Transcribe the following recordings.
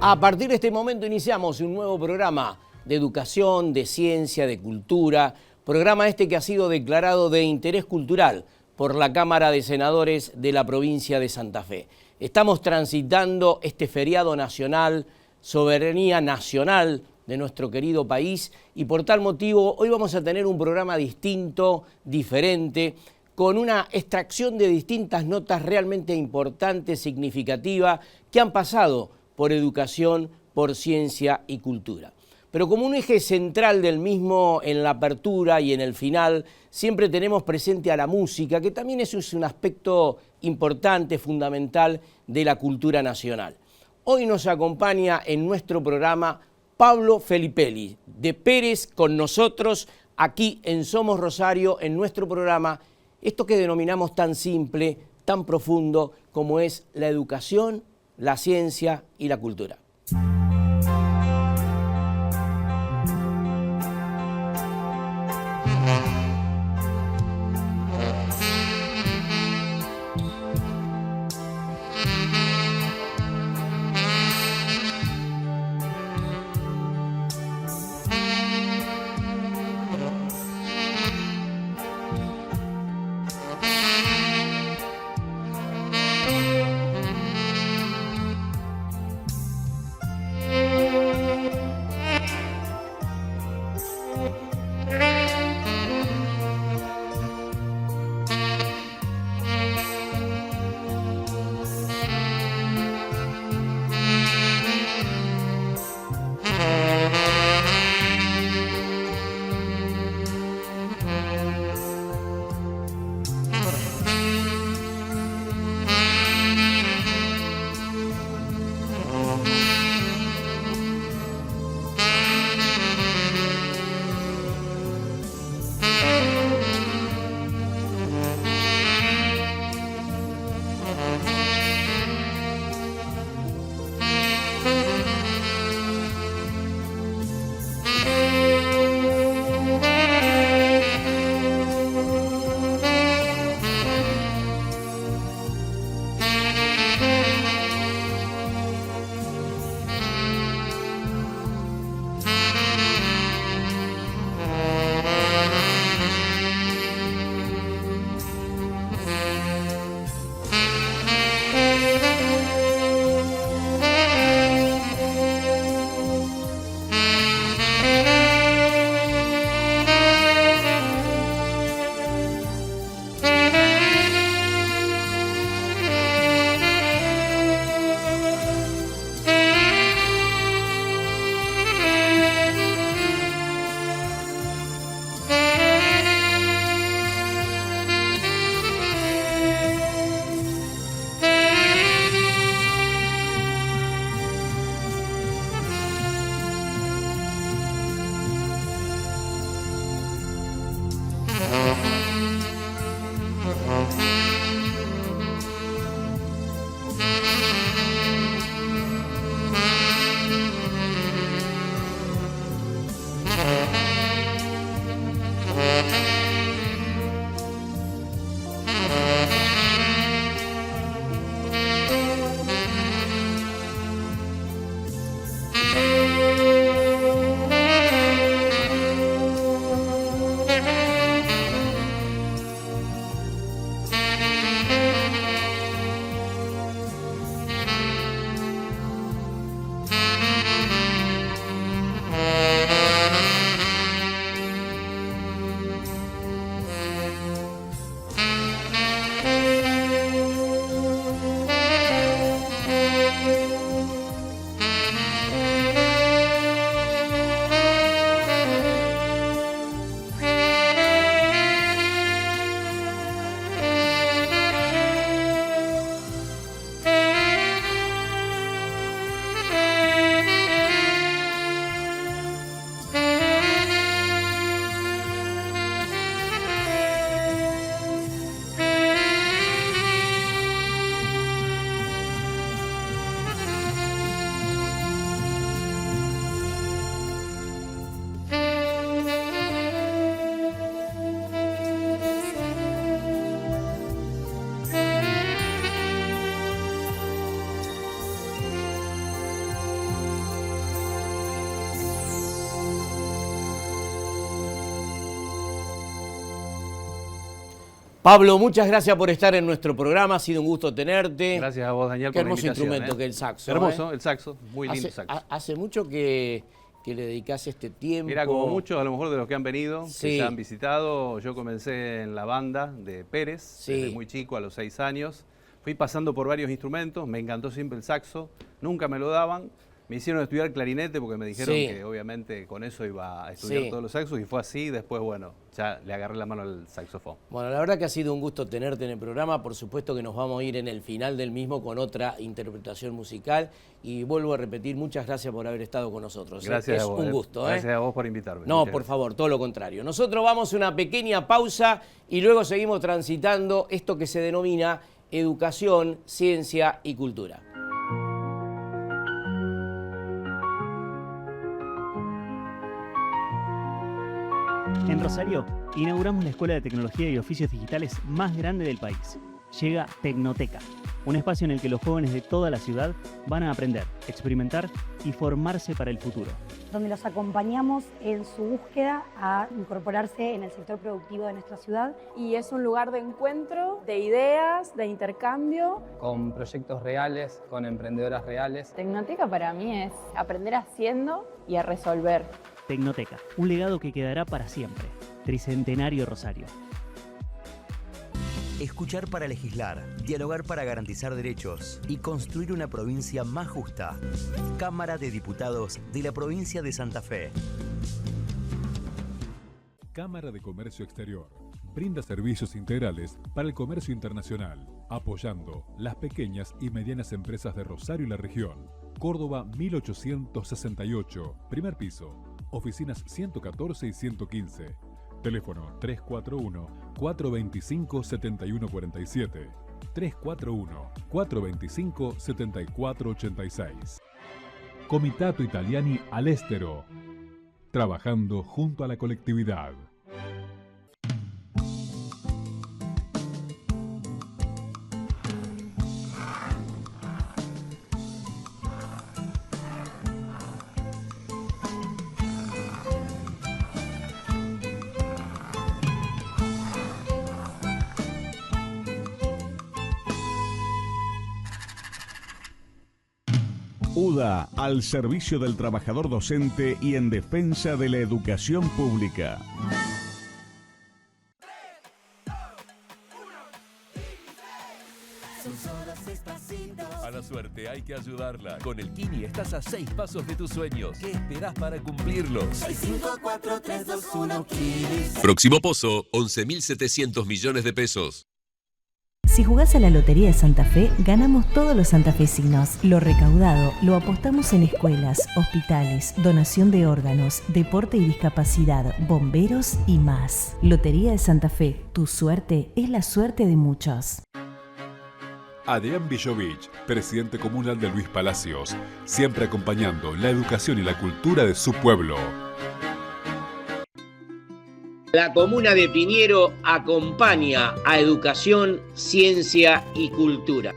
A partir de este momento iniciamos un nuevo programa de educación, de ciencia, de cultura, programa este que ha sido declarado de interés cultural por la Cámara de Senadores de la provincia de Santa Fe. Estamos transitando este feriado nacional, soberanía nacional de nuestro querido país, y por tal motivo hoy vamos a tener un programa distinto, diferente, con una extracción de distintas notas realmente importantes, significativas, que han pasado por educación, por ciencia y cultura. Pero como un eje central del mismo en la apertura y en el final, siempre tenemos presente a la música, que también es un aspecto importante, fundamental de la cultura nacional. Hoy nos acompaña en nuestro programa Pablo Felipelli, de Pérez, con nosotros aquí en Somos Rosario, en nuestro programa, esto que denominamos tan simple, tan profundo como es la educación, la ciencia y la cultura. Pablo, muchas gracias por estar en nuestro programa, ha sido un gusto tenerte. Gracias a vos, Daniel, Qué por la hermoso invitación. instrumento que el saxo. Hermoso, el saxo, muy lindo hace, saxo. Hace mucho que le dedicás este tiempo. Mira, como muchos a lo mejor de los que han venido, Sí. que ya han visitado, yo comencé en la banda de Pérez, Sí. desde muy chico, a los 6 años. Fui pasando por varios instrumentos, me encantó siempre el saxo, nunca me lo daban. Me hicieron estudiar clarinete porque me dijeron Sí. que obviamente con eso iba a estudiar Sí. todos los saxos y fue así. Después, bueno, ya le agarré la mano al saxofón. Bueno, la verdad que ha sido un gusto tenerte en el programa. Por supuesto que nos vamos a ir en el final del mismo con otra interpretación musical. Y vuelvo a repetir, muchas gracias por haber estado con nosotros. Gracias Es a vos. un gusto. Gracias a vos por invitarme. No, Muchas por gracias. favor, todo lo contrario. Nosotros vamos a una pequeña pausa y luego seguimos transitando esto que se denomina educación, ciencia y cultura. En Rosario, inauguramos la Escuela de Tecnología y Oficios Digitales más grande del país. Llega Tecnoteca, un espacio en el que los jóvenes de toda la ciudad van a aprender, experimentar y formarse para el futuro. Donde los acompañamos en su búsqueda a incorporarse en el sector productivo de nuestra ciudad. Y es un lugar de encuentro, de ideas, de intercambio. Con proyectos reales, con emprendedoras reales. Tecnoteca para mí es aprender haciendo y a resolver. Tecnoteca, un legado que quedará para siempre. Tricentenario Rosario. Escuchar para legislar, dialogar para garantizar derechos y construir una provincia más justa. Cámara de Diputados de la provincia de Santa Fe. Cámara de Comercio Exterior. Brinda servicios integrales para el comercio internacional, apoyando las pequeñas y medianas empresas de Rosario y la región. Córdoba 1868, primer piso. Oficinas 114 y 115. Teléfono 341-425-7147. 341-425-7486. Comitato Italiani All'Estero. Trabajando junto a la colectividad. UDA, al servicio del trabajador docente y en defensa de la educación pública. A la suerte hay que ayudarla. Con el Kini estás a 6 pasos de tus sueños. ¿Qué esperás para cumplirlos? 654-321 Kini. Próximo pozo, 11.700 millones de pesos. Si jugás a la Lotería de Santa Fe, ganamos todos los santafesinos. Lo recaudado lo apostamos en escuelas, hospitales, donación de órganos, deporte y discapacidad, bomberos y más. Lotería de Santa Fe, tu suerte es la suerte de muchos. Adrián Villovich, presidente comunal de Luis Palacios, siempre acompañando la educación y la cultura de su pueblo. La comuna de Piñero acompaña a educación, ciencia y cultura.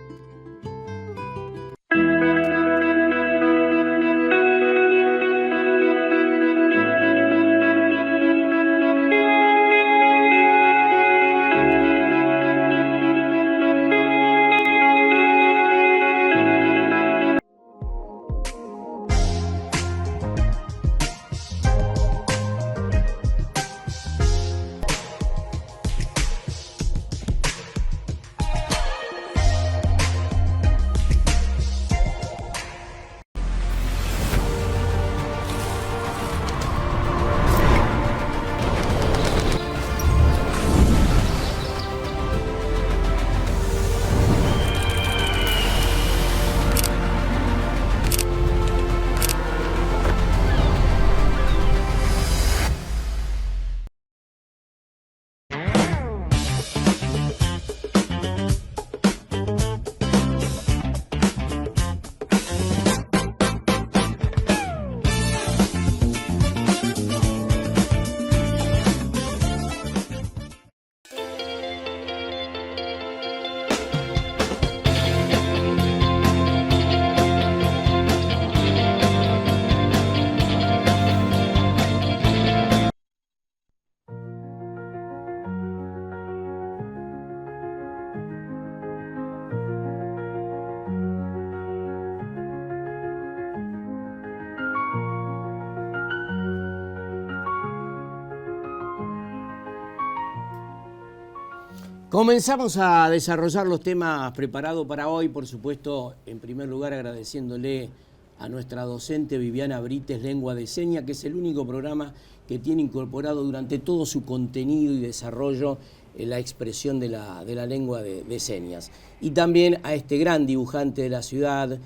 Comenzamos a desarrollar los temas preparados para hoy, por supuesto, en primer lugar agradeciéndole a nuestra docente Viviana Brites, Lengua de Señas, que es el único programa que tiene incorporado durante todo su contenido y desarrollo la expresión de la lengua de señas. Y también a este gran dibujante de la ciudad,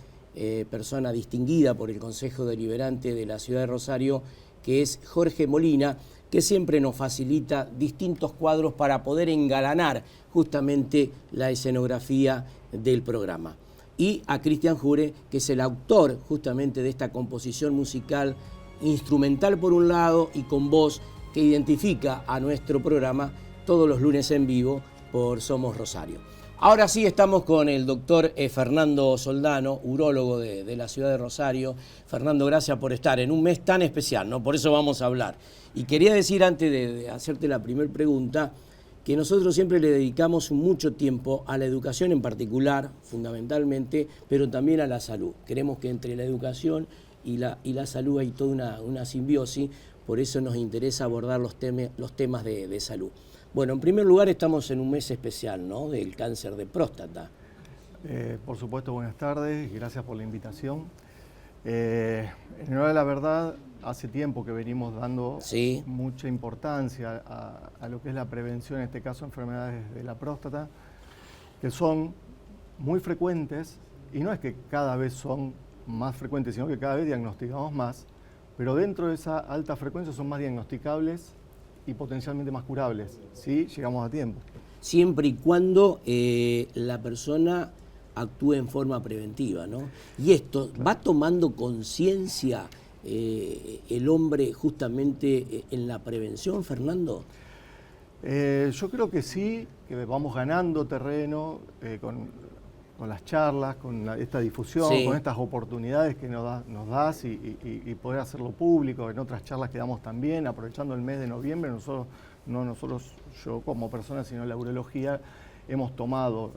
persona distinguida por el Consejo Deliberante de la ciudad de Rosario, que es Jorge Molina, que siempre nos facilita distintos cuadros para poder engalanar justamente la escenografía del programa. Y a Cristian Jure, que es el autor justamente de esta composición musical instrumental por un lado y con voz, que identifica a nuestro programa todos los lunes en vivo por Somos Rosario. Ahora sí estamos con el doctor Fernando Soldano, urólogo de la ciudad de Rosario. Fernando, gracias por estar en un mes tan especial, ¿no? Por eso vamos a hablar. Y quería decir, antes de hacerte la primera pregunta, que nosotros siempre le dedicamos mucho tiempo a la educación en particular, fundamentalmente, pero también a la salud. Queremos que entre la educación y la salud hay toda una simbiosis, por eso nos interesa abordar los temas de salud. Bueno, en primer lugar estamos en un mes especial, ¿no?, del cáncer de próstata. Por supuesto, buenas tardes y gracias por la invitación. En honor a la verdad, hace tiempo que venimos dando mucha importancia a lo que es la prevención, en este caso enfermedades de la próstata, que son muy frecuentes, y no es que cada vez son más frecuentes, sino que cada vez diagnosticamos más, pero dentro de esa alta frecuencia son más diagnosticables y potencialmente más curables, si llegamos a tiempo. Siempre y cuando la persona actúe en forma preventiva, ¿no? Y esto, ¿va tomando conciencia el hombre justamente en la prevención, Fernando? Yo creo que sí, que vamos ganando terreno con las charlas, con esta difusión, con estas oportunidades que nos das y poder hacerlo público. En otras charlas que damos también, aprovechando el mes de noviembre, yo como persona, sino la urología, hemos tomado,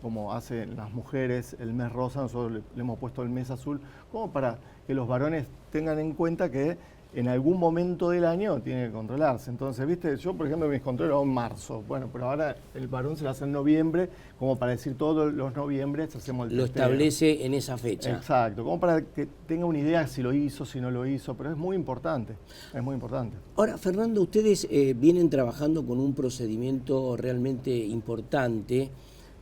como hacen las mujeres, el mes rosa, nosotros le hemos puesto el mes azul, como para que los varones tengan en cuenta que en algún momento del año tiene que controlarse. Entonces, viste, yo por ejemplo mis controles en marzo, bueno, pero ahora el varón se lo hace en noviembre, como para decir todos los noviembres hacemos el testeo. Lo establece en esa fecha. Exacto, como para que tenga una idea si lo hizo, si no lo hizo, pero es muy importante, es muy importante. Ahora, Fernando, ustedes vienen trabajando con un procedimiento realmente importante,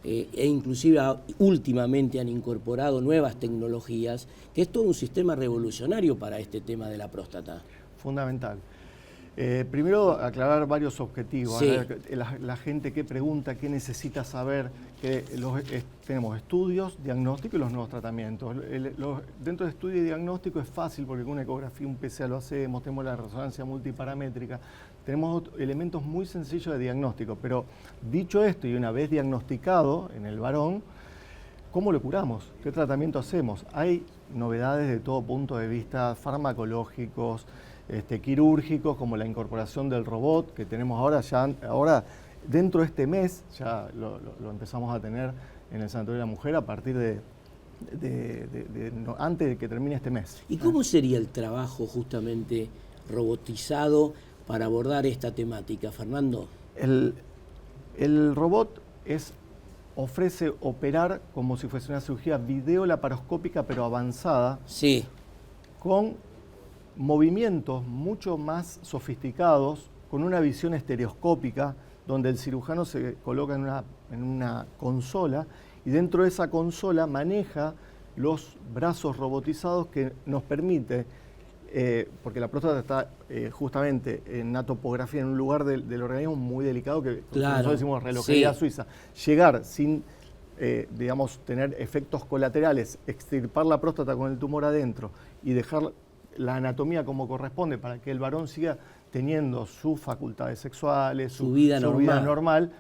e inclusive últimamente han incorporado nuevas tecnologías, que es todo un sistema revolucionario para este tema de la próstata. Fundamental. Primero, aclarar varios objetivos. La gente que pregunta, qué necesita saber, que tenemos estudios, diagnóstico y los nuevos tratamientos. Dentro de estudio y diagnóstico es fácil porque con una ecografía, un PCA lo hacemos, tenemos la resonancia multiparamétrica, tenemos elementos muy sencillos de diagnóstico, pero dicho esto y una vez diagnosticado en el varón, ¿cómo lo curamos? ¿Qué tratamiento hacemos? Hay novedades de todo punto de vista, farmacológicos, quirúrgicos, como la incorporación del robot que tenemos ahora dentro de este mes, ya lo empezamos a tener en el Sanatorio de la Mujer a partir antes de que termine este mes. ¿Y cómo sería el trabajo justamente robotizado para abordar esta temática, Fernando? El robot ofrece operar como si fuese una cirugía videolaparoscópica pero avanzada, con movimientos mucho más sofisticados, con una visión estereoscópica, donde el cirujano se coloca en una consola y dentro de esa consola maneja los brazos robotizados que nos permite, porque la próstata está justamente en una topografía, en un lugar del organismo muy delicado que nosotros decimos relojería suiza, llegar sin, digamos, tener efectos colaterales, extirpar la próstata con el tumor adentro y dejar la anatomía como corresponde para que el varón siga teniendo sus facultades sexuales, su vida normal,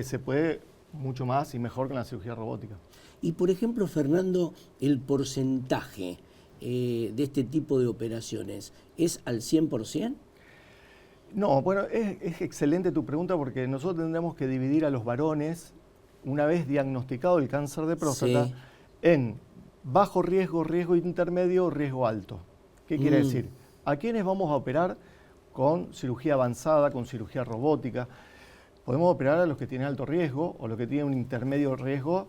se puede mucho más y mejor con la cirugía robótica. Y por ejemplo, Fernando, el porcentaje de este tipo de operaciones, ¿es al 100%? No, bueno, es excelente tu pregunta porque nosotros tendremos que dividir a los varones, una vez diagnosticado el cáncer de próstata, en bajo riesgo, riesgo intermedio, riesgo alto. ¿Qué quiere decir? ¿A quiénes vamos a operar con cirugía avanzada, con cirugía robótica? podemos operar a los que tienen alto riesgo o los que tienen un intermedio riesgo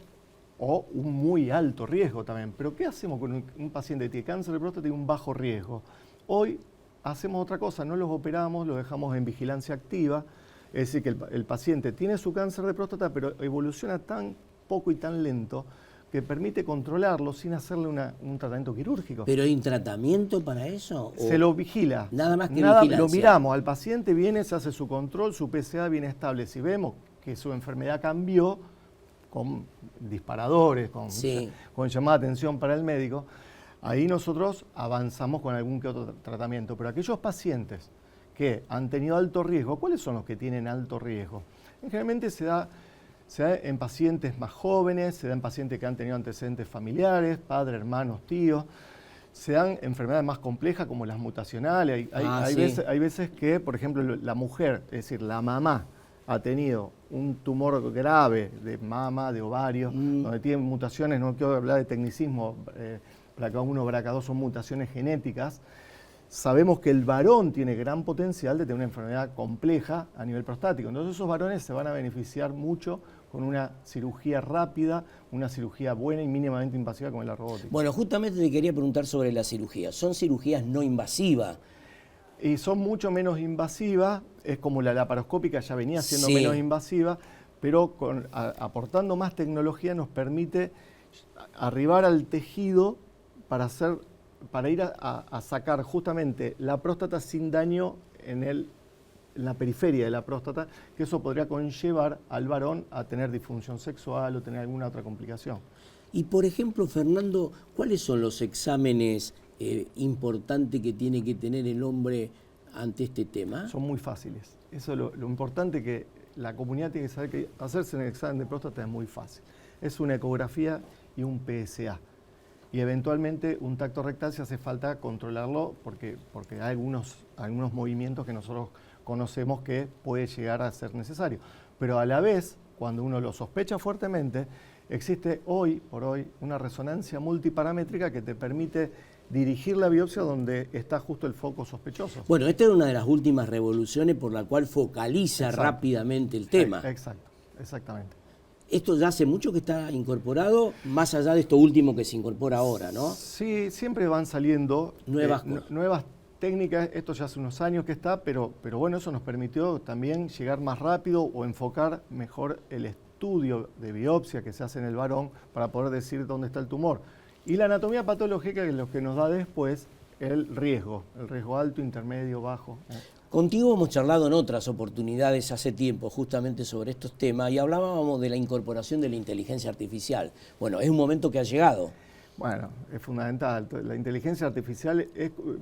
o un muy alto riesgo también. Pero ¿qué hacemos con un paciente que tiene cáncer de próstata y un bajo riesgo? Hoy hacemos otra cosa, no los operamos, los dejamos en vigilancia activa, es decir, que el paciente tiene su cáncer de próstata, pero evoluciona tan poco y tan lento que permite controlarlo sin hacerle un tratamiento quirúrgico. ¿Pero hay un tratamiento para eso? Se lo vigila. Nada más que vigilancia. Lo miramos, al paciente viene, se hace su control, su PSA viene estable. Si vemos que su enfermedad cambió, con disparadores, con llamada de atención para el médico, ahí nosotros avanzamos con algún que otro tratamiento. Pero aquellos pacientes que han tenido alto riesgo, ¿cuáles son los que tienen alto riesgo? Generalmente se da en pacientes más jóvenes, se da en pacientes que han tenido antecedentes familiares, padres, hermanos, tíos, se dan enfermedades más complejas como las mutacionales. Hay veces que, por ejemplo, la mujer, es decir, la mamá, ha tenido un tumor grave de mama, de ovario, donde tiene mutaciones, no quiero hablar de tecnicismo, BRCA1, BRCA2 son mutaciones genéticas. Sabemos que el varón tiene gran potencial de tener una enfermedad compleja a nivel prostático. Entonces esos varones se van a beneficiar mucho con una cirugía rápida, una cirugía buena y mínimamente invasiva como es la robótica. Bueno, justamente te quería preguntar sobre la cirugía. ¿Son cirugías no invasivas? Y son mucho menos invasivas, es como la laparoscópica ya venía siendo menos invasiva, pero aportando más tecnología nos permite arribar al tejido para ir a sacar justamente la próstata sin daño en la periferia de la próstata, que eso podría conllevar al varón a tener disfunción sexual o tener alguna otra complicación. Y por ejemplo, Fernando, ¿cuáles son los exámenes importantes que tiene que tener el hombre ante este tema? Son muy fáciles. Eso es lo importante, que la comunidad tiene que saber que hacerse un examen de próstata es muy fácil. Es una ecografía y un PSA. Y eventualmente un tacto rectal si hace falta controlarlo porque hay algunos movimientos que nosotros conocemos que puede llegar a ser necesario. Pero a la vez, cuando uno lo sospecha fuertemente, existe hoy por hoy una resonancia multiparamétrica que te permite dirigir la biopsia donde está justo el foco sospechoso. Bueno, esta es una de las últimas revoluciones por la cual focaliza rápidamente el tema. Exacto, exactamente. Esto ya hace mucho que está incorporado, más allá de esto último que se incorpora ahora, ¿no? Sí, siempre van saliendo nuevas técnicas. Esto ya hace unos años que está, pero bueno, eso nos permitió también llegar más rápido o enfocar mejor el estudio de biopsia que se hace en el varón para poder decir dónde está el tumor. Y la anatomía patológica, que es lo que nos da después el riesgo alto, intermedio, bajo. Contigo hemos charlado en otras oportunidades hace tiempo justamente sobre estos temas y hablábamos de la incorporación de la inteligencia artificial. Bueno, es un momento que ha llegado. Bueno, es fundamental. La inteligencia artificial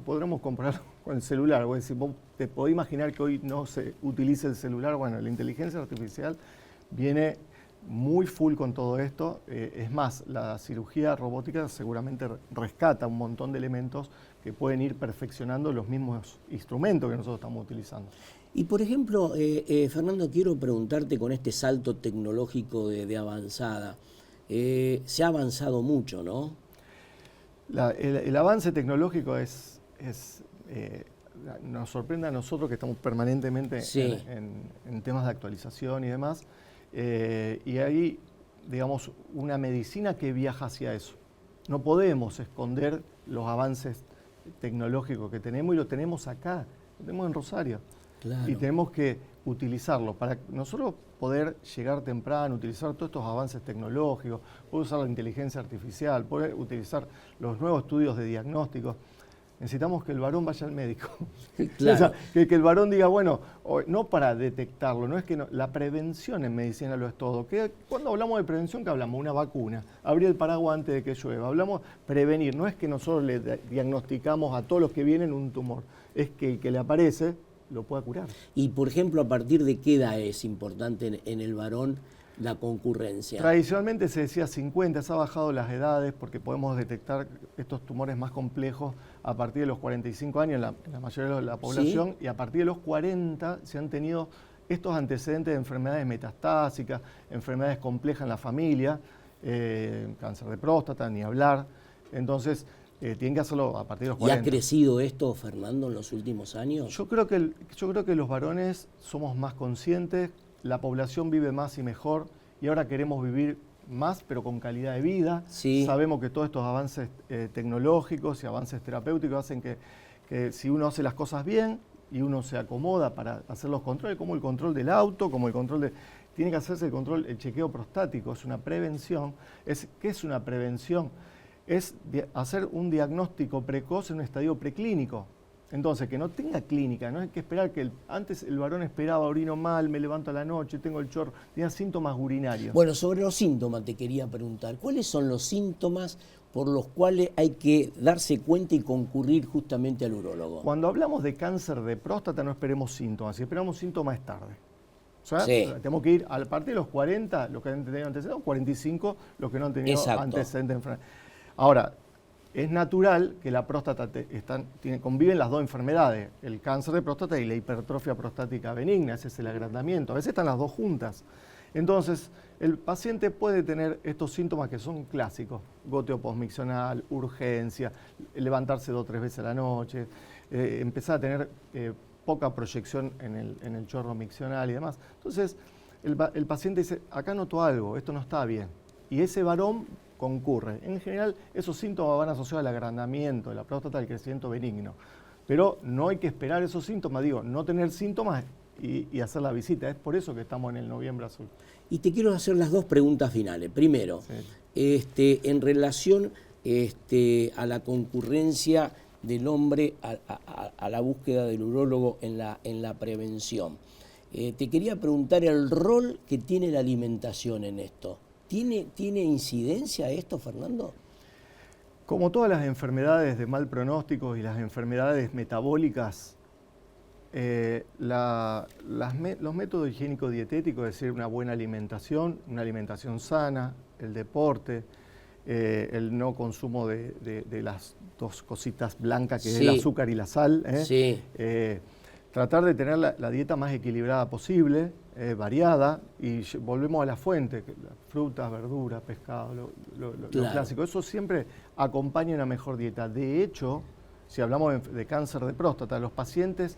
podremos compararlo con el celular. Vos decís, vos te podés imaginar que hoy no se utilice el celular. Bueno, la inteligencia artificial viene muy full con todo esto. Es más, la cirugía robótica seguramente rescata un montón de elementos que pueden ir perfeccionando los mismos instrumentos que nosotros estamos utilizando. Y por ejemplo, Fernando, quiero preguntarte con este salto tecnológico de avanzada. Se ha avanzado mucho, ¿no? El avance tecnológico nos sorprende a nosotros que estamos permanentemente en temas de actualización y demás. Y hay, digamos, una medicina que viaja hacia eso. No podemos esconder los avances tecnológicos que tenemos y lo tenemos acá, lo tenemos en Rosario. Claro. Y tenemos que utilizarlo para nosotros poder llegar temprano, utilizar todos estos avances tecnológicos, poder usar la inteligencia artificial, poder utilizar los nuevos estudios de diagnóstico. Necesitamos que el varón vaya al médico. Claro. O sea, que el varón diga, bueno, no para detectarlo, no es que la prevención en medicina lo es todo. Cuando hablamos de prevención, ¿qué hablamos? Una vacuna, abrir el paraguas antes de que llueva. Hablamos prevenir, no es que nosotros le diagnosticamos a todos los que vienen un tumor, es que el que le aparece lo pueda curar. Y, por ejemplo, ¿a partir de qué edad es importante en el varón la concurrencia? Tradicionalmente se decía 50, se ha bajado las edades porque podemos detectar estos tumores más complejos a partir de los 45 años en la mayoría de la población, y a partir de los 40 se han tenido estos antecedentes de enfermedades metastásicas, enfermedades complejas en la familia, cáncer de próstata, ni hablar. Entonces, tienen que hacerlo a partir de los 40. ¿Y ha crecido esto, Fernando, en los últimos años? Yo creo que los varones somos más conscientes, la población vive más y mejor y ahora queremos vivir más, pero con calidad de vida. Sí. Sabemos que todos estos avances tecnológicos y avances terapéuticos hacen que si uno hace las cosas bien y uno se acomoda para hacer los controles, como el control del auto, como el control de... Tiene que hacerse el chequeo prostático, es una prevención. ¿Qué es una prevención? Es hacer un diagnóstico precoz en un estadio preclínico. Entonces, que no tenga clínica, no hay que esperar que antes el varón esperaba, orino mal, me levanto a la noche, tengo el chorro, tenía síntomas urinarios. Bueno, sobre los síntomas te quería preguntar, ¿cuáles son los síntomas por los cuales hay que darse cuenta y concurrir justamente al urólogo? Cuando hablamos de cáncer de próstata no esperemos síntomas, si esperamos síntomas es tarde. O sea, sí. Tenemos que ir a partir de los 40, los que han tenido antecedentes, 45, los que no han tenido antecedentes de enfermedad. Ahora, es natural que la próstata conviven las dos enfermedades, el cáncer de próstata y la hipertrofia prostática benigna, ese es el agrandamiento, a veces están las dos juntas. Entonces, el paciente puede tener estos síntomas que son clásicos, goteo posmiccional, urgencia, levantarse 2 o 3 veces a la noche, empezar a tener poca proyección en el chorro miccional y demás. Entonces, el paciente dice, acá noto algo, esto no está bien. Y ese varón concurre. En general, esos síntomas van asociados al agrandamiento de la próstata, al crecimiento benigno. Pero no hay que esperar esos síntomas, no tener síntomas y hacer la visita. Es por eso que estamos en el Noviembre Azul. Y te quiero hacer las dos preguntas finales. Primero, en relación a la concurrencia del hombre a la búsqueda del urólogo en la prevención. Te quería preguntar el rol que tiene la alimentación en esto. ¿Tiene incidencia esto, Fernando? Como todas las enfermedades de mal pronóstico y las enfermedades metabólicas, los métodos higiénico-dietéticos, es decir, una buena alimentación, una alimentación sana, el deporte, el no consumo de las dos cositas blancas que es el azúcar y la sal, tratar de tener la dieta más equilibrada posible, variada, y volvemos a la fuente, frutas, verduras, pescado, lo clásico. Eso siempre acompaña una mejor dieta. De hecho, si hablamos de cáncer de próstata, los pacientes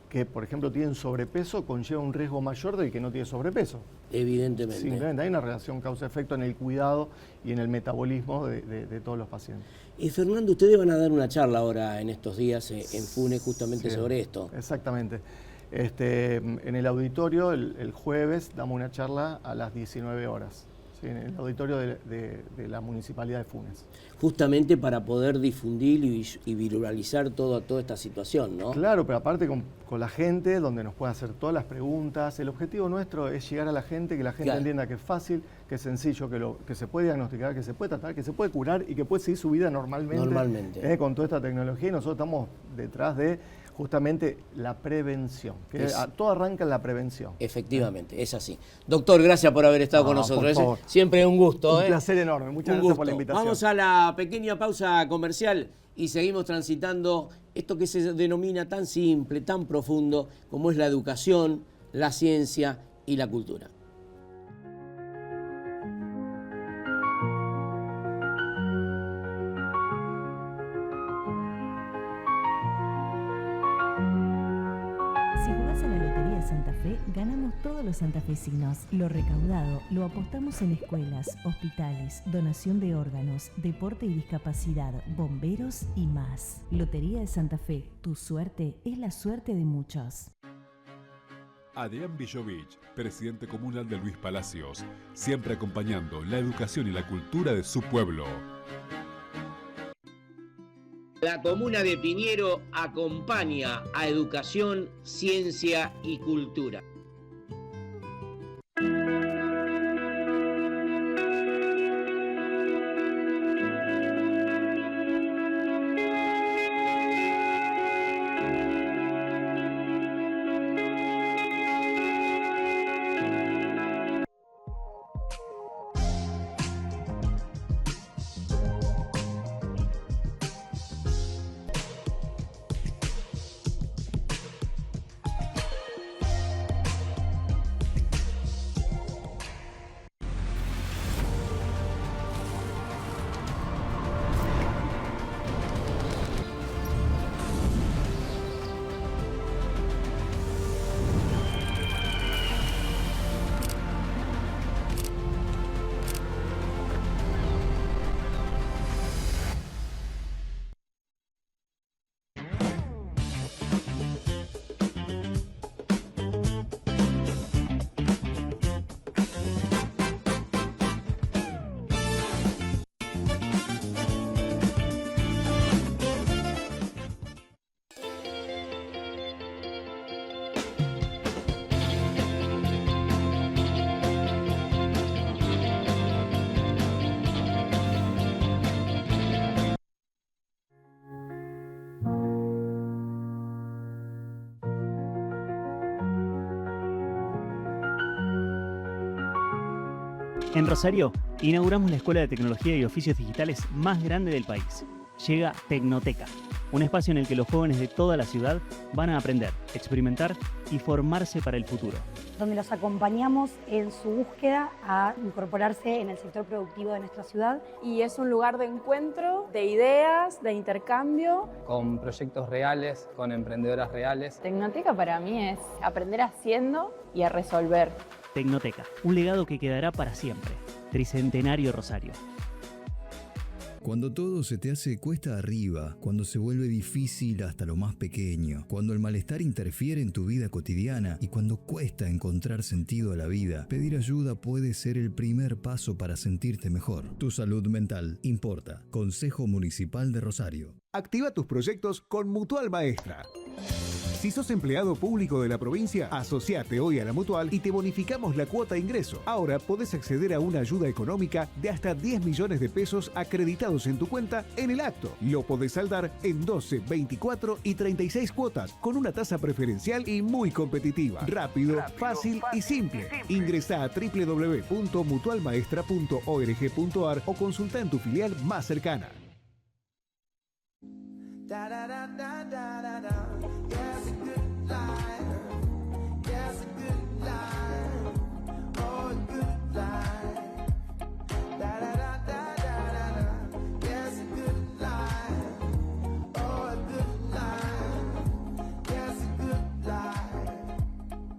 que, por ejemplo, tienen sobrepeso conlleva un riesgo mayor del que no tiene sobrepeso. Evidentemente. Simplemente hay una relación causa-efecto en el cuidado y en el metabolismo de todos los pacientes. Fernando, ustedes van a dar una charla ahora en estos días en FUNES justamente sobre esto. Exactamente. En el auditorio, el jueves, damos una charla a las 19 horas. En el auditorio de la Municipalidad de Funes. Justamente para poder difundir y viralizar toda esta situación, ¿no? Claro, pero aparte con la gente, donde nos pueden hacer todas las preguntas. El objetivo nuestro es llegar a la gente, que la gente entienda que es fácil, que es sencillo, que se puede diagnosticar, que se puede tratar, que se puede curar y que puede seguir su vida normalmente. Con toda esta tecnología, y nosotros estamos detrás de justamente la prevención, que todo arranca en la prevención. Efectivamente, es así. Doctor, gracias por haber estado con nosotros. Siempre un gusto. Un placer enorme, muchas gracias por la invitación. Vamos a la pequeña pausa comercial y seguimos transitando esto que se denomina tan simple, tan profundo, como es la educación, la ciencia y la cultura. Santa Fe, ganamos todos los santafesinos. Lo recaudado lo apostamos en escuelas, hospitales, donación de órganos, deporte y discapacidad, bomberos y más. Lotería de Santa Fe, tu suerte es la suerte de muchos. Adrián Villovich, presidente comunal de Luis Palacios, siempre acompañando la educación y la cultura de su pueblo. La comuna de Piñero acompaña a educación, ciencia y cultura. En Rosario, inauguramos la Escuela de Tecnología y Oficios Digitales más grande del país. Llega Tecnoteca, un espacio en el que los jóvenes de toda la ciudad van a aprender, experimentar y formarse para el futuro. Donde los acompañamos en su búsqueda a incorporarse en el sector productivo de nuestra ciudad. Y es un lugar de encuentro, de ideas, de intercambio. Con proyectos reales, con emprendedoras reales. Tecnoteca para mí es aprender haciendo y a resolver. Tecnoteca, un legado que quedará para siempre. Tricentenario Rosario. Cuando todo se te hace cuesta arriba, cuando se vuelve difícil hasta lo más pequeño, cuando el malestar interfiere en tu vida cotidiana y cuando cuesta encontrar sentido a la vida, pedir ayuda puede ser el primer paso para sentirte mejor. Tu salud mental importa. Consejo Municipal de Rosario. Activa tus proyectos con Mutual Maestra. Si sos empleado público de la provincia, asociate hoy a la Mutual y te bonificamos la cuota de ingreso. Ahora podés acceder a una ayuda económica de hasta 10 millones de pesos acreditados en tu cuenta en el acto. Lo podés saldar en 12, 24 y 36 cuotas con una tasa preferencial y muy competitiva. Rápido, fácil y simple. Ingresá a www.mutualmaestra.org.ar o consulta en tu filial más cercana.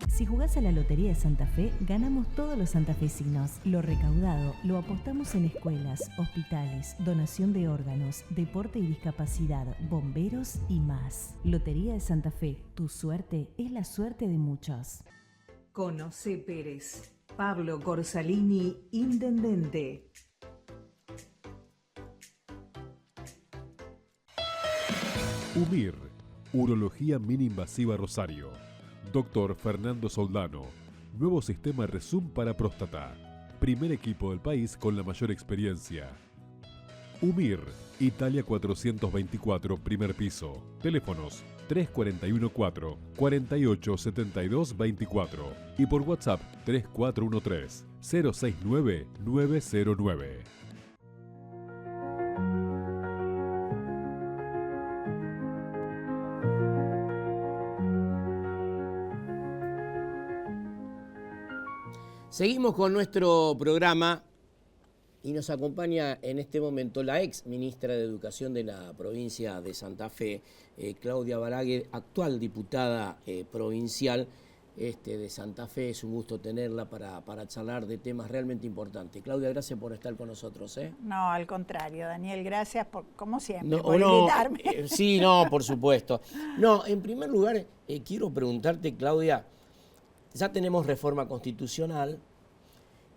Si jugás a la Lotería de Santa Fe, ganamos todos los santafesinos. Lo recaudado lo apostamos en escuelas, hospitales, donación de órganos, deporte y discapacidad, bomberos y más. Lotería de Santa Fe, tu suerte es la suerte de muchos. Conoce Pérez. Pablo Corsalini, intendente. UMIR, Urología Mini-Invasiva Rosario. Doctor Fernando Soldano, nuevo sistema Rezum para próstata. Primer equipo del país con la mayor experiencia. UMIR, Italia 424, primer piso. Teléfonos 3414 487224 y por WhatsApp 3413 069 909. Seguimos con nuestro programa y nos acompaña en este momento la ex ministra de Educación de la provincia de Santa Fe, Claudia Balaguer, actual diputada provincial de Santa Fe. Es un gusto tenerla para charlar de temas realmente importantes. Claudia, gracias por estar con nosotros. No, al contrario, Daniel, gracias por, como siempre, por invitarme. Sí, no, por supuesto. No, en primer lugar, quiero preguntarte, Claudia, ya tenemos reforma constitucional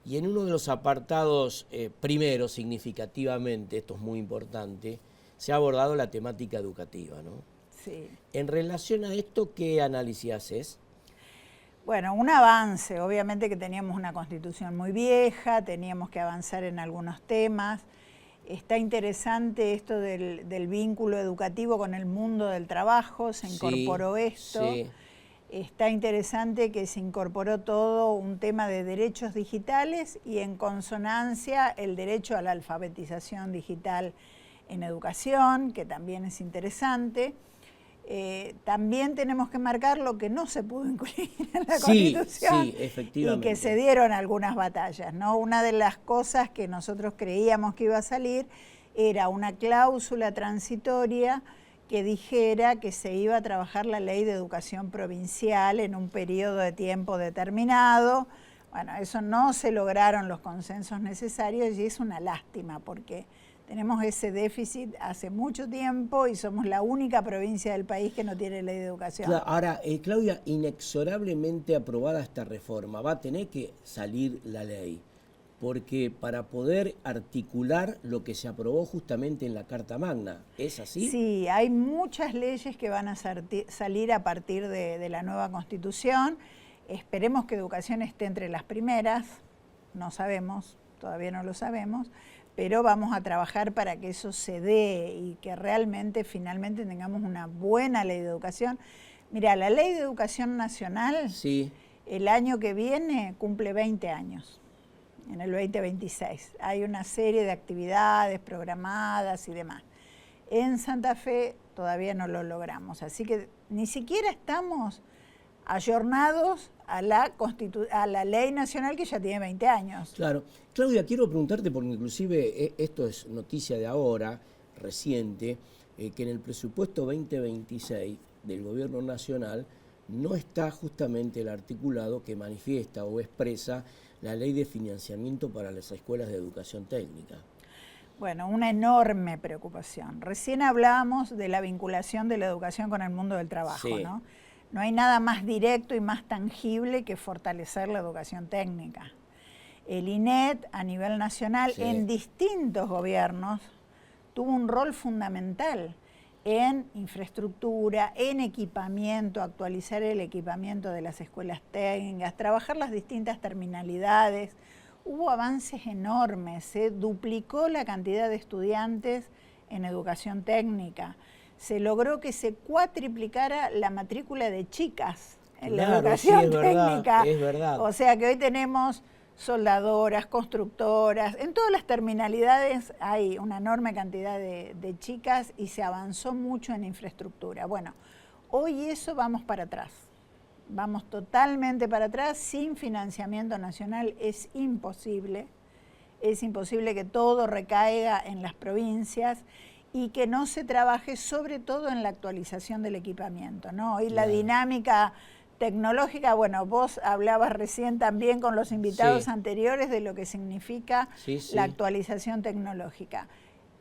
y en uno de los apartados primeros, significativamente, esto es muy importante, se ha abordado la temática educativa, ¿no? Sí. En relación a esto, ¿qué análisis haces? Bueno, un avance, obviamente que teníamos una constitución muy vieja, teníamos que avanzar en algunos temas. Está interesante esto del vínculo educativo con el mundo del trabajo, se incorporó esto. Sí. Está interesante que se incorporó todo un tema de derechos digitales y en consonancia el derecho a la alfabetización digital en educación, que también es interesante. También tenemos que marcar lo que no se pudo incluir en la Constitución, sí, efectivamente. Y que se dieron algunas batallas, ¿no? Una de las cosas que nosotros creíamos que iba a salir era una cláusula transitoria que dijera que se iba a trabajar la ley de educación provincial en un periodo de tiempo determinado. Bueno, eso no se lograron los consensos necesarios y es una lástima porque tenemos ese déficit hace mucho tiempo y somos la única provincia del país que no tiene ley de educación. Claro, ahora, Claudia, inexorablemente aprobada esta reforma, va a tener que salir la ley, porque para poder articular lo que se aprobó justamente en la Carta Magna, ¿es así? Sí, hay muchas leyes que van a salir a partir de la nueva Constitución. Esperemos que educación esté entre las primeras, no sabemos, todavía no lo sabemos, pero vamos a trabajar para que eso se dé y que realmente finalmente tengamos una buena ley de educación. Mira, la Ley de Educación Nacional, sí, el año que viene cumple 20 años. en el 2026. Hay una serie de actividades programadas y demás. En Santa Fe todavía no lo logramos, así que ni siquiera estamos ayornados a la ley nacional que ya tiene 20 años. Claro. Claudia, quiero preguntarte, porque inclusive esto es noticia de ahora, reciente, que en el presupuesto 2026 del Gobierno Nacional no está justamente el articulado que manifiesta o expresa la ley de financiamiento para las escuelas de educación técnica. Bueno, una enorme preocupación. Recién hablábamos de la vinculación de la educación con el mundo del trabajo, sí, ¿no? No hay nada más directo y más tangible que fortalecer la educación técnica. El INET a nivel nacional, sí, en distintos gobiernos, tuvo un rol fundamental en infraestructura, en equipamiento, actualizar el equipamiento de las escuelas técnicas, trabajar las distintas terminalidades. Hubo avances enormes, se duplicó la cantidad de estudiantes en educación técnica. Se logró que se cuatriplicara la matrícula de chicas en la educación técnica. Es verdad. O sea que hoy tenemos soldadoras, constructoras, en todas las terminalidades hay una enorme cantidad de chicas y se avanzó mucho en infraestructura. Bueno, hoy eso vamos para atrás. Vamos totalmente para atrás, sin financiamiento nacional es imposible que todo recaiga en las provincias y que no se trabaje sobre todo en la actualización del equipamiento, ¿no? Hoy la dinámica tecnológica, bueno, vos hablabas recién también con los invitados anteriores de lo que significa la actualización tecnológica.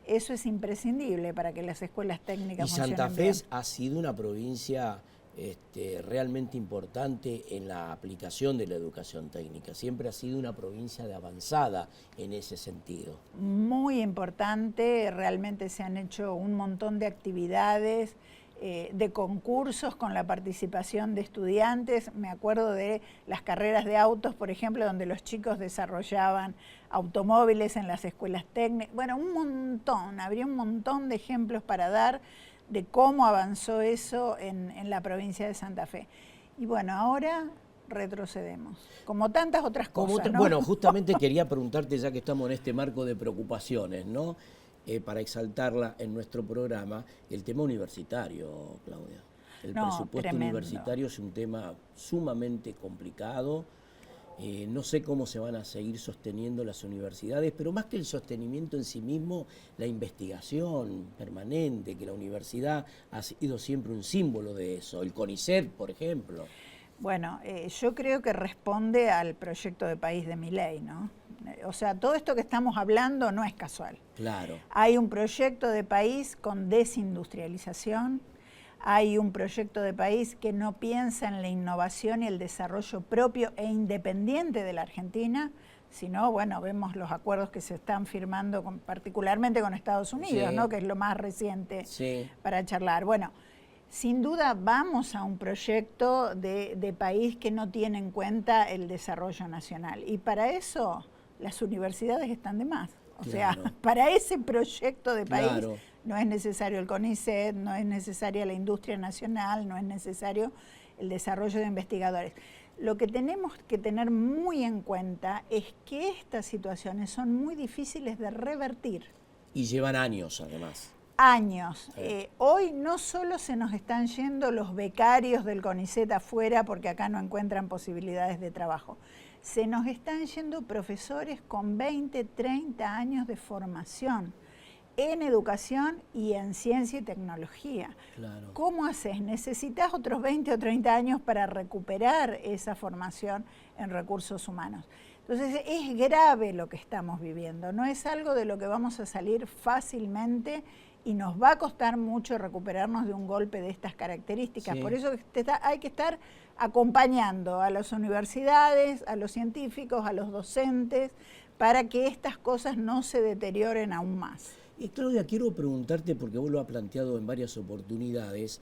Eso es imprescindible para que las escuelas técnicas funcionen bien. Y Santa Fe ha sido una provincia realmente importante en la aplicación de la educación técnica. Siempre ha sido una provincia de avanzada en ese sentido. Muy importante, realmente se han hecho un montón de actividades, de concursos con la participación de estudiantes. Me acuerdo de las carreras de autos, por ejemplo, donde los chicos desarrollaban automóviles en las escuelas técnicas. Bueno, un montón, habría un montón de ejemplos para dar de cómo avanzó eso en la provincia de Santa Fe. Y bueno, ahora retrocedemos, como tantas otras cosas, ¿no? Bueno, justamente quería preguntarte, ya que estamos en este marco de preocupaciones, ¿no? Para exaltarla en nuestro programa, el tema universitario, Claudia. El presupuesto universitario es un tema sumamente complicado. No sé cómo se van a seguir sosteniendo las universidades, pero más que el sostenimiento en sí mismo, la investigación permanente, que la universidad ha sido siempre un símbolo de eso. El CONICET, por ejemplo. Bueno, yo creo que responde al proyecto de país de Milei, ¿no? O sea, todo esto que estamos hablando no es casual. Claro. Hay un proyecto de país con desindustrialización, hay un proyecto de país que no piensa en la innovación y el desarrollo propio e independiente de la Argentina, sino, bueno, vemos los acuerdos que se están firmando particularmente con Estados Unidos, ¿no? Que es lo más reciente para charlar. Bueno, sin duda vamos a un proyecto de país que no tiene en cuenta el desarrollo nacional. Y para eso las universidades están de más. O sea, para ese proyecto de país no es necesario el CONICET, no es necesaria la industria nacional, no es necesario el desarrollo de investigadores. Lo que tenemos que tener muy en cuenta es que estas situaciones son muy difíciles de revertir. Y llevan años, además. Años. Hoy no solo se nos están yendo los becarios del CONICET afuera porque acá no encuentran posibilidades de trabajo. Se nos están yendo profesores con 20, 30 años de formación en educación y en ciencia y tecnología. Claro. ¿Cómo haces? Necesitas otros 20 o 30 años para recuperar esa formación en recursos humanos. Entonces es grave lo que estamos viviendo, no es algo de lo que vamos a salir fácilmente y nos va a costar mucho recuperarnos de un golpe de estas características. Por eso hay que estar acompañando a las universidades, a los científicos, a los docentes, para que estas cosas no se deterioren aún más. Y Claudia, quiero preguntarte, porque vos lo has planteado en varias oportunidades,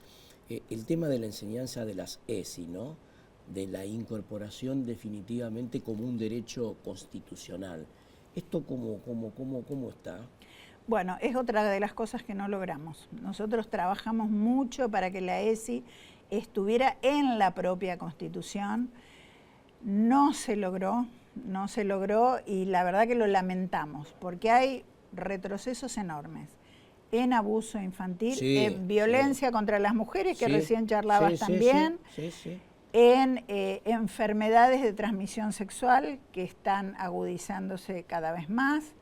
el tema de la enseñanza de las ESI, ¿no? De la incorporación definitivamente como un derecho constitucional. ¿Esto cómo está? Bueno, es otra de las cosas que no logramos. Nosotros trabajamos mucho para que la ESI estuviera en la propia Constitución. No se logró. no se logró y la verdad que lo lamentamos, porque hay retrocesos enormes en abuso infantil, en violencia contra las mujeres, que recién charlabas también, en enfermedades de transmisión sexual que están agudizándose cada vez más,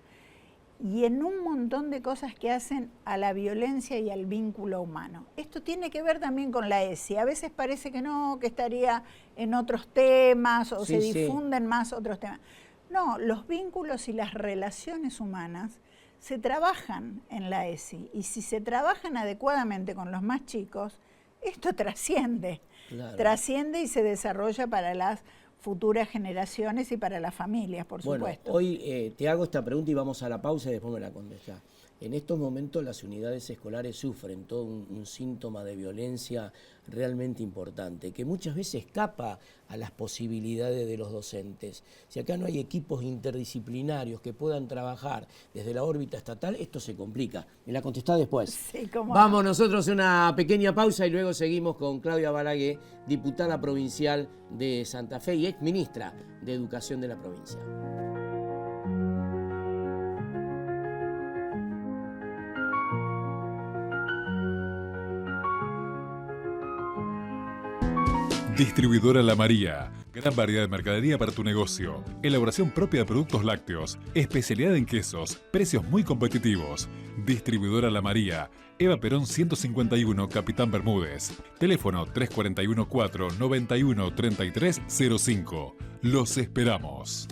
y en un montón de cosas que hacen a la violencia y al vínculo humano. Esto tiene que ver también con la ESI. A veces parece que no, que estaría en otros temas o se difunden más otros temas. No, los vínculos y las relaciones humanas se trabajan en la ESI, y si se trabajan adecuadamente con los más chicos, esto trasciende, trasciende y se desarrolla para las futuras generaciones y para las familias, por supuesto. Hoy te hago esta pregunta y vamos a la pausa y después me la contestás. En estos momentos las unidades escolares sufren todo un síntoma de violencia realmente importante, que muchas veces escapa a las posibilidades de los docentes. Si acá no hay equipos interdisciplinarios que puedan trabajar desde la órbita estatal, esto se complica. Me la contestás después. Sí, cómo Vamos nosotros a una pequeña pausa y luego seguimos con Claudia Balaguer, diputada provincial de Santa Fe y ex ministra de Educación de la provincia. Distribuidora La María. Gran variedad de mercadería para tu negocio. Elaboración propia de productos lácteos. Especialidad en quesos. Precios muy competitivos. Distribuidora La María. Eva Perón 151, Capitán Bermúdez. Teléfono 341-491-3305. Los esperamos.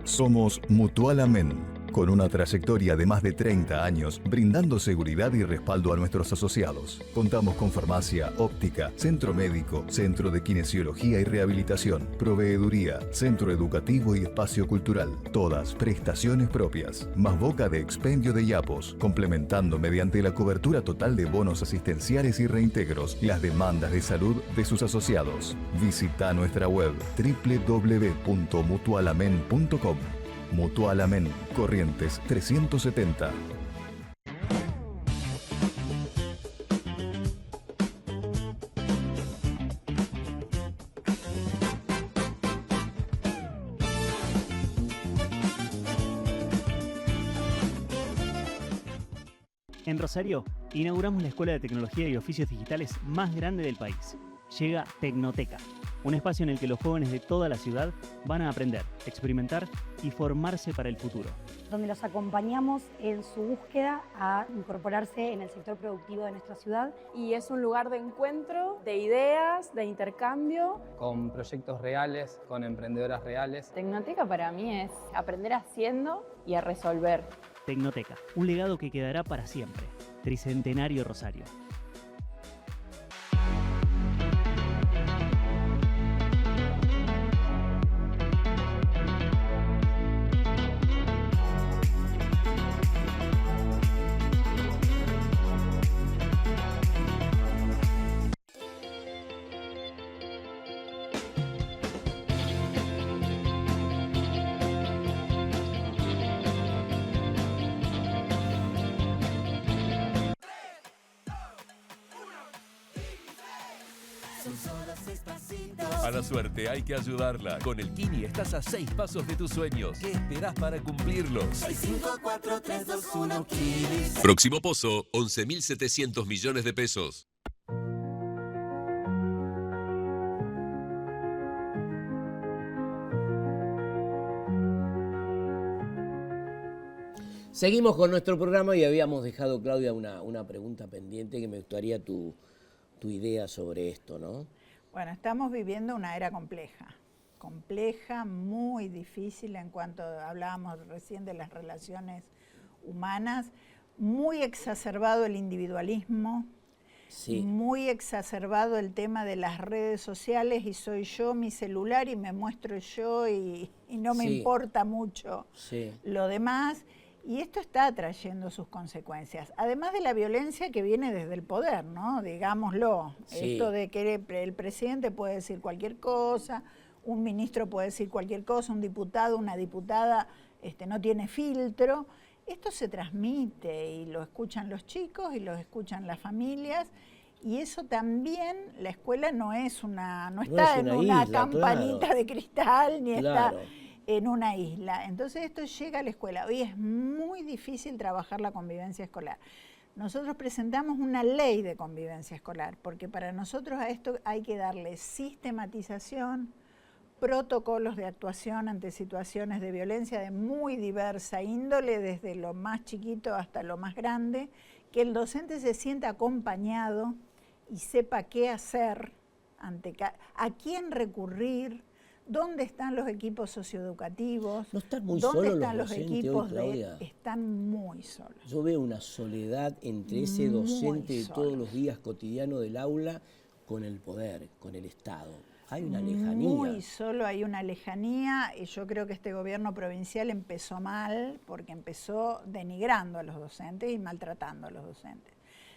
Somos Mutual Amén, con una trayectoria de más de 30 años, brindando seguridad y respaldo a nuestros asociados. Contamos con farmacia, óptica, centro médico, centro de kinesiología y rehabilitación, proveeduría, centro educativo y espacio cultural. Todas prestaciones propias, más boca de expendio de yapos, complementando mediante la cobertura total de bonos asistenciales y reintegros las demandas de salud de sus asociados. Visita nuestra web www.mutualamen.com. Mutual Amén, Corrientes 370. En Rosario, inauguramos la Escuela de Tecnología y Oficios Digitales más grande del país. Llega Tecnoteca, un espacio en el que los jóvenes de toda la ciudad van a aprender, experimentar y formarse para el futuro. Donde los acompañamos en su búsqueda a incorporarse en el sector productivo de nuestra ciudad. Y es un lugar de encuentro, de ideas, de intercambio. Con proyectos reales, con emprendedoras reales. Tecnoteca para mí es aprender haciendo y a resolver. Tecnoteca, un legado que quedará para siempre. Tricentenario Rosario. A la suerte hay que ayudarla. Con el Kini estás a 6 pasos de tus sueños. ¿Qué esperás para cumplirlos? 5, 4, 3, 2, 1, Kini. Próximo pozo, 11.700 millones de pesos. Seguimos con nuestro programa y habíamos dejado, Claudia, una pregunta pendiente que me gustaría tu idea sobre esto, ¿no? Bueno, estamos viviendo una era compleja, muy difícil en cuanto hablábamos recién de las relaciones humanas, muy exacerbado el individualismo, muy exacerbado el tema de las redes sociales y soy yo, mi celular y me muestro yo y no me importa mucho lo demás. Y esto está trayendo sus consecuencias, además de la violencia que viene desde el poder, ¿no? Digámoslo, esto de que el presidente puede decir cualquier cosa, un ministro puede decir cualquier cosa, un diputado, una diputada no tiene filtro. Esto se transmite y lo escuchan los chicos y lo escuchan las familias, y eso también, la escuela no está en una campanita de cristal, ni está en una isla. Entonces esto llega a la escuela. Hoy es muy difícil trabajar la convivencia escolar. Nosotros presentamos una ley de convivencia escolar, porque para nosotros a esto hay que darle sistematización, protocolos de actuación ante situaciones de violencia de muy diversa índole, desde lo más chiquito hasta lo más grande, que el docente se sienta acompañado y sepa qué hacer, a quién recurrir, dónde están los equipos socioeducativos, no están muy dónde solos están los equipos hoy, están muy solos. Yo veo una soledad entre ese docente de todos los días cotidianos del aula con el poder, con el Estado. Hay una lejanía. Muy solo, hay una lejanía, y yo creo que este gobierno provincial empezó mal, porque empezó denigrando a los docentes y maltratando a los docentes.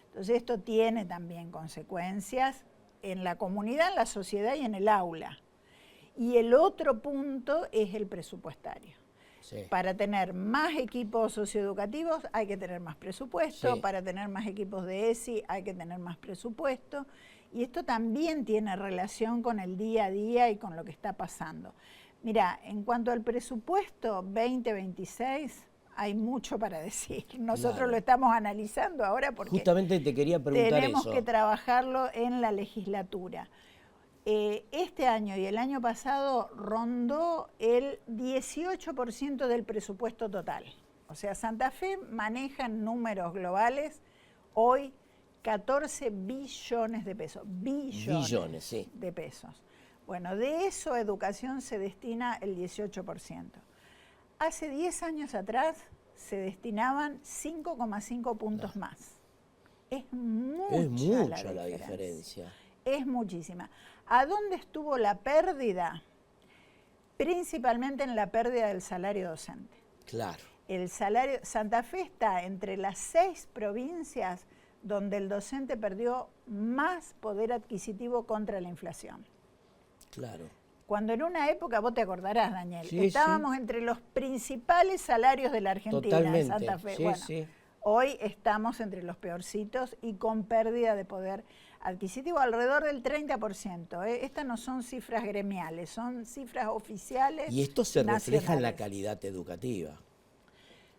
Entonces esto tiene también consecuencias en la comunidad, en la sociedad y en el aula. Y el otro punto es el presupuestario. Sí. Para tener más equipos socioeducativos hay que tener más presupuesto, sí. Para tener más equipos de ESI hay que tener más presupuesto, y esto también tiene relación con el día a día y con lo que está pasando. Mira, en cuanto al presupuesto 2026, hay mucho para decir. Nosotros lo estamos analizando ahora porque justamente te quería preguntar tenemos eso. Que trabajarlo en la legislatura. Este año y el año pasado rondó el 18% del presupuesto total. O sea, Santa Fe maneja en números globales hoy 14 billones de pesos. Billones sí. De pesos. Bueno, de eso a educación se destina el 18%. Hace 10 años atrás se destinaban 5,5 puntos más. Es mucha la diferencia. Es muchísima. ¿A dónde estuvo la pérdida? Principalmente en la pérdida del salario docente. Claro. El salario, Santa Fe está entre las 6 provincias donde el docente perdió más poder adquisitivo contra la inflación. Claro. Cuando en una época, vos te acordarás, Daniel, estábamos entre los principales salarios de la Argentina, en Santa Fe. Hoy estamos entre los peorcitos y con pérdida de poder adquisitivo alrededor del 30%. Estas no son cifras gremiales, son cifras oficiales. Y esto se refleja en la calidad educativa.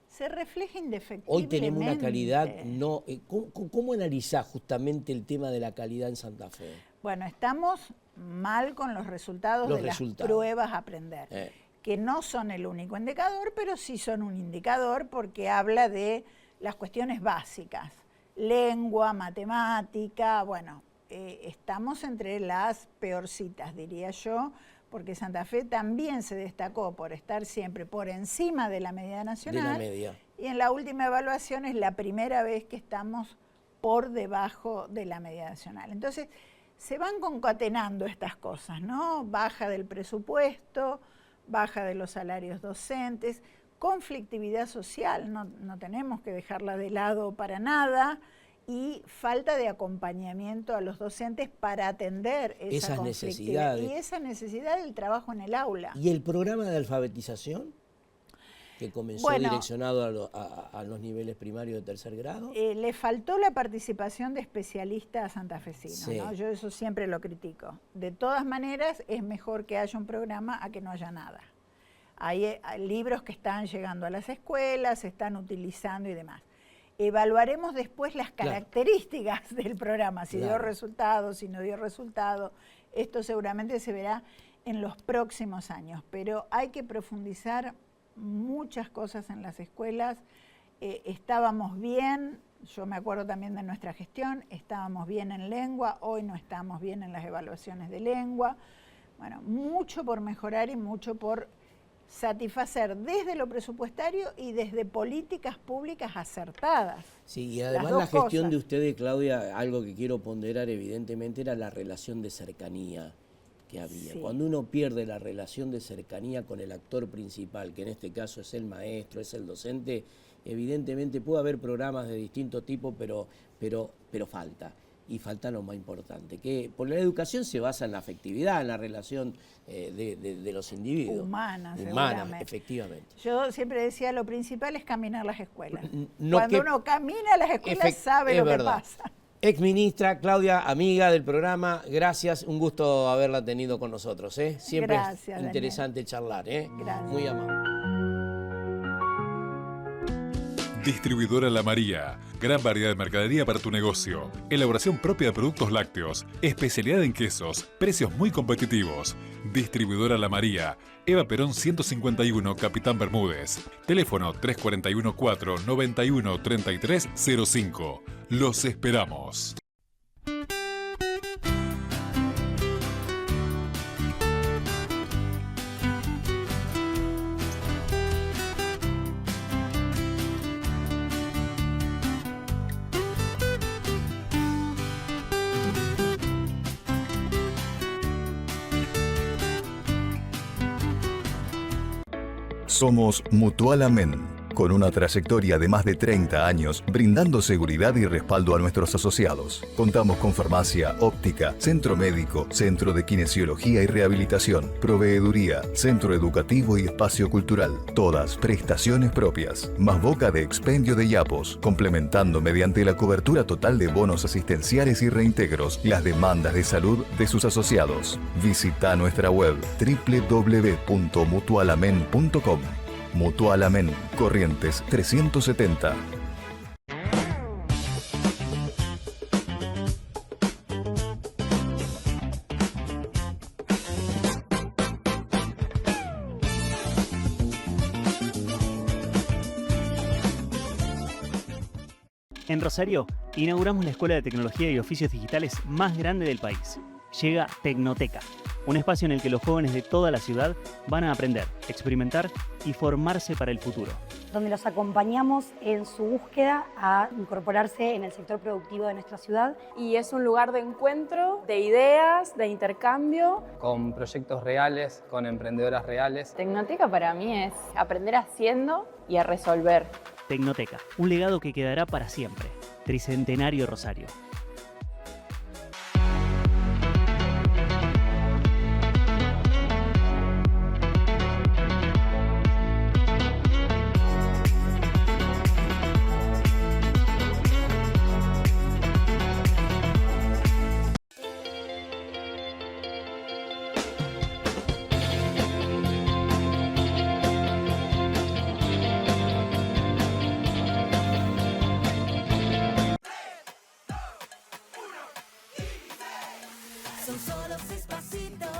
Se refleja indefectiblemente. Hoy tenemos una calidad no... ¿Cómo analizás justamente el tema de la calidad en Santa Fe? Bueno, estamos mal con los resultados de las pruebas a aprender, que no son el único indicador, pero sí son un indicador porque habla de las cuestiones básicas. Lengua, matemática, bueno, estamos entre las peorcitas, diría yo, porque Santa Fe también se destacó por estar siempre por encima de la media nacional. De la media. Y en la última evaluación es la primera vez que estamos por debajo de la media nacional. Entonces, se van concatenando estas cosas, ¿no? Baja del presupuesto, baja de los salarios docentes, conflictividad social, no tenemos que dejarla de lado para nada, y falta de acompañamiento a los docentes para atender esas necesidades. Y esa necesidad del trabajo en el aula. ¿Y el programa de alfabetización que comenzó direccionado a los niveles primarios de tercer grado? Le faltó la participación de especialistas santafesinos, ¿no? Yo eso siempre lo critico. De todas maneras, es mejor que haya un programa a que no haya nada. Hay libros que están llegando a las escuelas, se están utilizando y demás. Evaluaremos después las características del programa, si dio resultado, si no dio resultado. Esto seguramente se verá en los próximos años, pero hay que profundizar muchas cosas en las escuelas. Estábamos bien, yo me acuerdo también de nuestra gestión, estábamos bien en lengua, hoy no estamos bien en las evaluaciones de lengua. Bueno, mucho por mejorar y mucho por satisfacer desde lo presupuestario y desde políticas públicas acertadas. Sí, y además la gestión de ustedes, Claudia, algo que quiero ponderar evidentemente era la relación de cercanía que había. Sí. Cuando uno pierde la relación de cercanía con el actor principal, que en este caso es el maestro, es el docente, evidentemente puede haber programas de distinto tipo, pero falta. Y falta lo más importante, que por la educación se basa en la afectividad, en la relación de los individuos. Humana, efectivamente. Yo siempre decía, lo principal es caminar las escuelas. No, cuando uno camina las escuelas sabe lo que pasa. Ex ministra Claudia, amiga del programa, gracias, un gusto haberla tenido con nosotros. Siempre gracias, es interesante charlar. Gracias. Muy amable. Distribuidora La María. Gran variedad de mercadería para tu negocio. Elaboración propia de productos lácteos. Especialidad en quesos. Precios muy competitivos. Distribuidora La María. Eva Perón 151, Capitán Bermúdez. Teléfono 341-491-3305. Los esperamos. Somos Mutual Amén, con una trayectoria de más de 30 años brindando seguridad y respaldo a nuestros asociados. Contamos con farmacia, óptica, centro médico, centro de kinesiología y rehabilitación, proveeduría, centro educativo y espacio cultural. Todas prestaciones propias, más boca de expendio de yapos, complementando mediante la cobertura total de bonos asistenciales y reintegros las demandas de salud de sus asociados. Visita nuestra web www.mutualamen.com. Mutual Amén, Corrientes 370. En Rosario, inauguramos la Escuela de Tecnología y Oficios Digitales más grande del país. Llega Tecnoteca, un espacio en el que los jóvenes de toda la ciudad van a aprender, experimentar y formarse para el futuro. Donde los acompañamos en su búsqueda a incorporarse en el sector productivo de nuestra ciudad. Y es un lugar de encuentro, de ideas, de intercambio. Con proyectos reales, con emprendedoras reales. Tecnoteca para mí es aprender haciendo y a resolver. Tecnoteca, un legado que quedará para siempre. Tricentenario Rosario.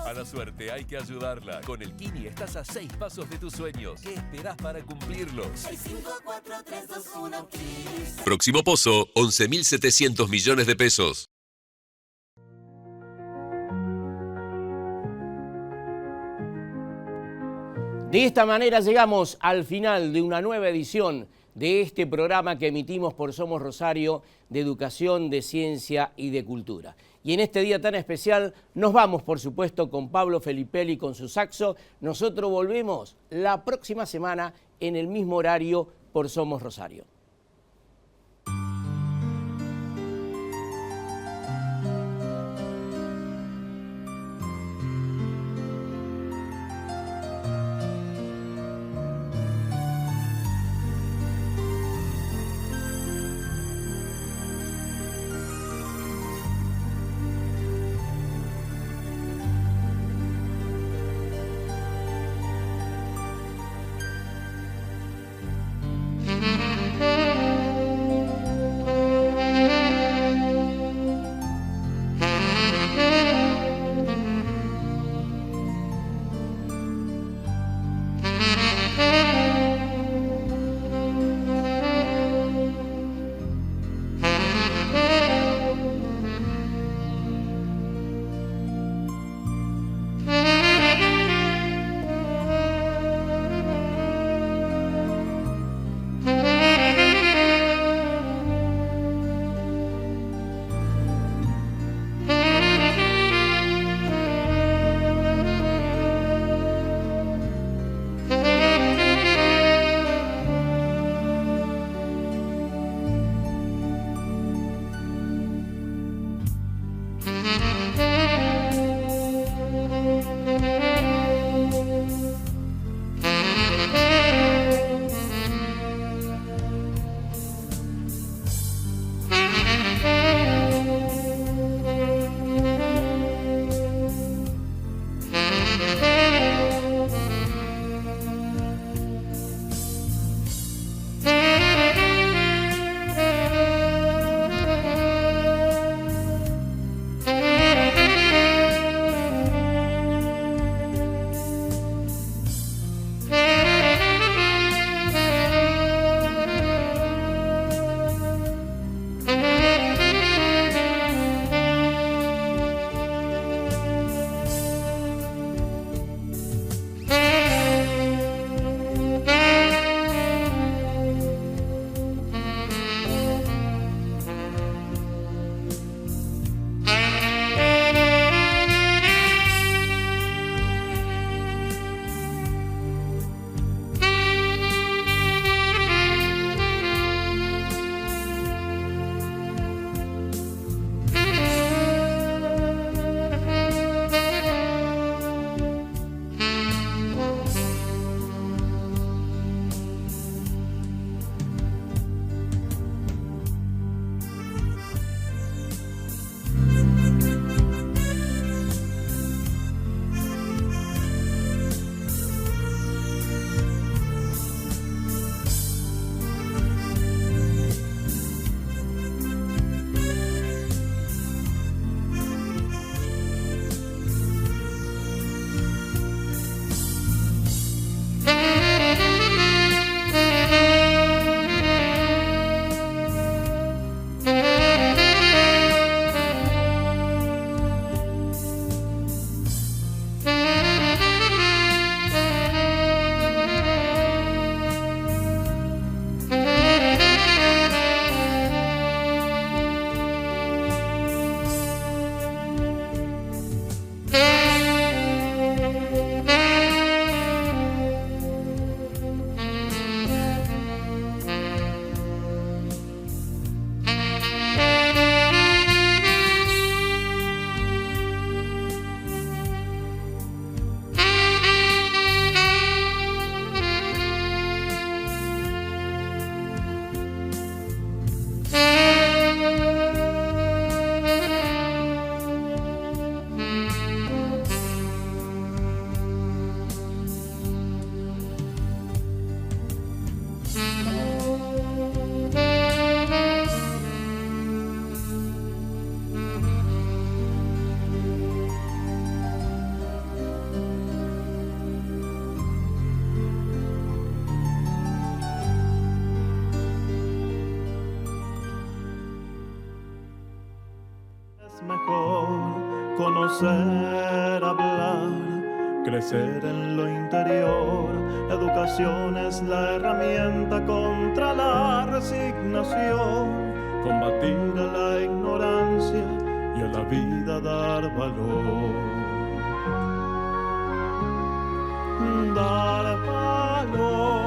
A la suerte hay que ayudarla. Con el Kini estás a 6 pasos de tus sueños. ¿Qué esperás para cumplirlos? 6, 5, 4, 3, 2, 1, Kini. Próximo pozo, 11.700 millones de pesos. De esta manera llegamos al final de una nueva edición de este programa que emitimos por Somos Rosario, de educación, de ciencia y de cultura. Y en este día tan especial nos vamos, por supuesto, con Pablo Felipelli con su saxo. Nosotros volvemos la próxima semana en el mismo horario por Somos Rosario. Thank you. conocer, hablar, crecer en lo interior. La educación es la herramienta contra la resignación, combatir a la ignorancia y a la vida dar valor. Dar valor.